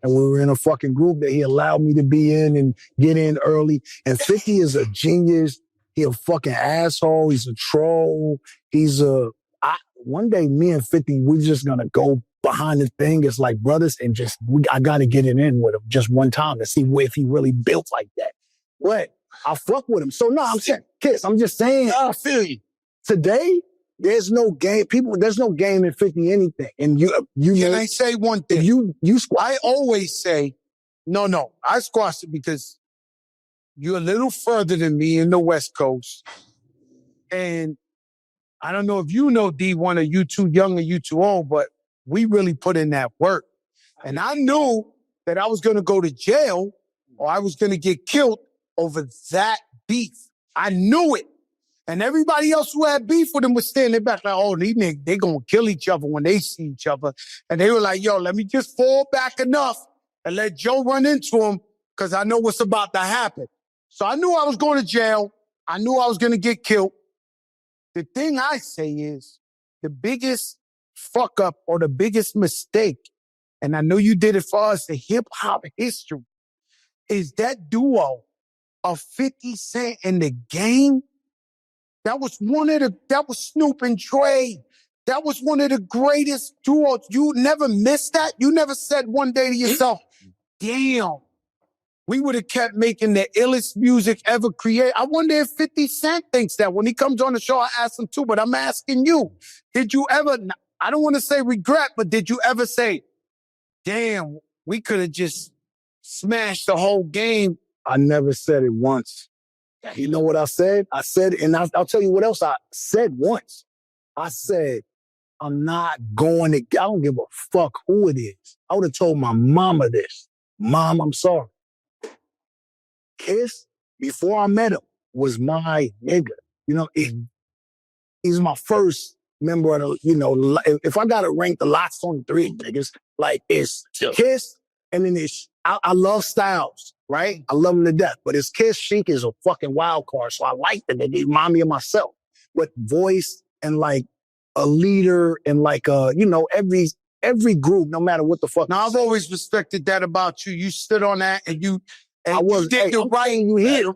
And we were in a fucking group that he allowed me to be in and get in early. And 50 is a genius. He a fucking asshole. He's a troll. One day, me and 50, we're just gonna go behind the thing as like brothers and I gotta get it in with him just one time to see if he really built like that. But I fuck with him. So no, I'm saying, Kiss, I'm just saying. I feel you. Today, there's no game. There's no game in 50 anything. And you Can I say one thing? You I always say, no, I squash it because you're a little further than me in the West Coast. And I don't know if you know D1 or you too young or you too old, but we really put in that work. And I knew that I was going to go to jail or I was going to get killed over that beef. I knew it. And everybody else who had beef with him was standing back like, oh, these niggas, they going to kill each other when they see each other. And they were like, yo, let me just fall back enough and let Joe run into him because I know what's about to happen. So I knew I was going to jail. I knew I was going to get killed. The thing I say is the biggest fuck up or the biggest mistake, and I know you did it for us, the hip hop history, is that duo of 50 Cent and The Game. That was Snoop and Dre. That was one of the greatest duos. You never missed that. You never said one day to yourself, damn, we would have kept making the illest music ever created. I wonder if 50 Cent thinks that. When he comes on the show, I ask him too, but I'm asking you, did you ever, I don't want to say regret, but did you ever say, damn, we could have just smashed the whole game? I never said it once. You know what I said? I said, and I'll tell you what else I said once. I said, I'm not going to, I don't give a fuck who it is. I would have told my mama this. Mom, I'm sorry. Kiss, before I met him, was my nigga. You know, he's my first member of the, you know, if I got to rank the lots on three niggas, like it's Kiss, and then it's, I love Styles, right? I love him to death, but it's Kiss. Sheik is a fucking wild card, so I like that. They remind me of myself. But voice and like a leader and like, you know, every group, no matter what the fuck. Now, I've always respected that about you. You stood on that and you did the I'm right. telling you here.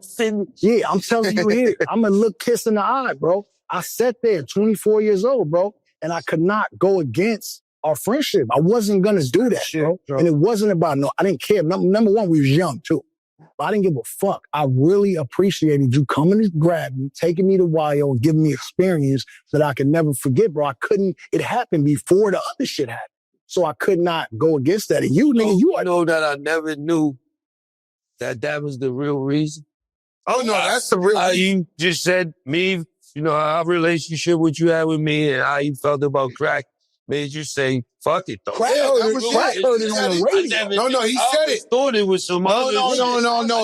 Yeah, I'm telling you here. I'm gonna look Kiss in the eye, bro. I sat there 24 years old, bro, and I could not go against our friendship. I wasn't gonna do that, bro. And it wasn't about, I didn't care. Number one, we was young too. But I didn't give a fuck. I really appreciated you coming to grab me, taking me to YO and giving me experience that I could never forget, bro. It happened before the other shit happened. So I could not go against that. And you, nigga, you know that I never knew that was the real reason. Oh, no, that's the real reason. You just said me, you know, our relationship, what you had with me and how you felt about crack made you say, fuck it, though. Crack heard it on the radio. No, he said it. I thought it was some other No.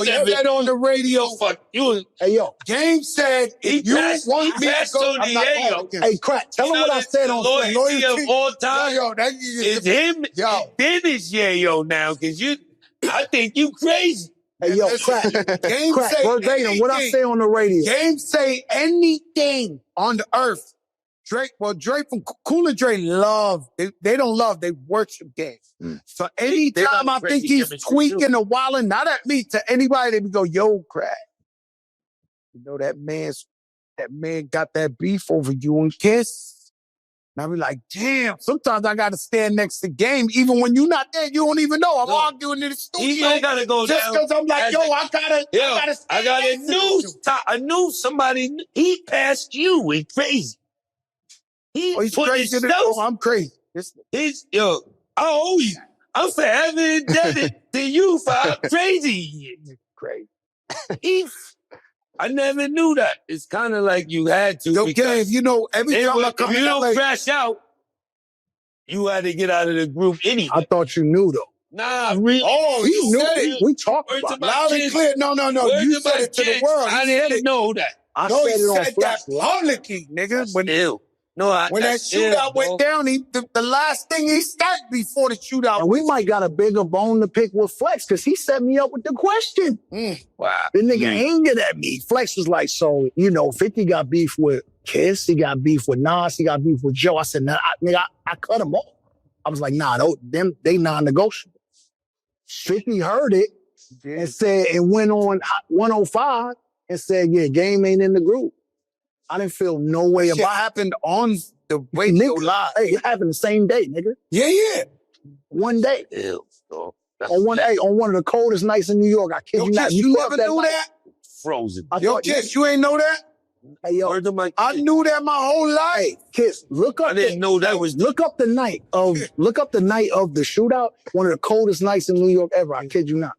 He said it on the radio. Fuck you. Hey, yo. Game said, if you want me to go, I'm not going. Hey, Crack, tell him what I said on loyalty of all time. Yo, it's him. Yo. Then it's Yayo now, because I think you crazy. Hey, yo, Crack, verbatim, what I say on the radio. Game say anything on the earth. Drake from Cool and Dre love. They don't love, they worship Game. So anytime I think he's tweaking or wilding, not at me, to anybody, they go, yo, Crack. You know that man got that beef over you and Kiss. And I be like, damn, sometimes I got to stand next to Game. Even when you're not there, you don't even know. I'm arguing in the studio. He gotta go just because I'm like, I I knew somebody, he passed you. It's crazy. He's crazy. I'm crazy. I owe you. I'm forever indebted to you for how crazy. Crazy. I never knew that. It's kind of like you had to. Yo, Gabe, you know, every time I come if you don't like, crash out, you had to get out of the group anyway. I thought you knew, though. Nah, really. Oh, he knew said it. We talked about it. Loud and clear. No. You said it to the world. I didn't know that. I said it on that publicly, nigga. When that shootout went down, the last thing he said before the shootout. And we might got a bigger bone to pick with Flex, because he set me up with the question. Wow. The nigga angered at me. Flex was like, so, you know, 50 got beef with Kiss, he got beef with Nas, he got beef with Joe. I said, nah, I cut him off. I was like, nah, they non-negotiable. 50 heard it and said, it went on 105 and said, yeah, game ain't in the group. I didn't feel no way Shit about happened on the radio nigga. live. Hey, it happened the same day, nigga. Yeah. One day. Ew, dog. On one of the coldest nights in New York. I kid Yo, you not. Kiss, you thought never knew night- that? Frozen. I Yo, thought, Kiss, you ain't know that? hey, yo, Word of my I knew that my whole life. hey, Kiss, look up. I didn't know that was Look up the night of the shootout. One of the coldest nights in New York ever. I kid you not.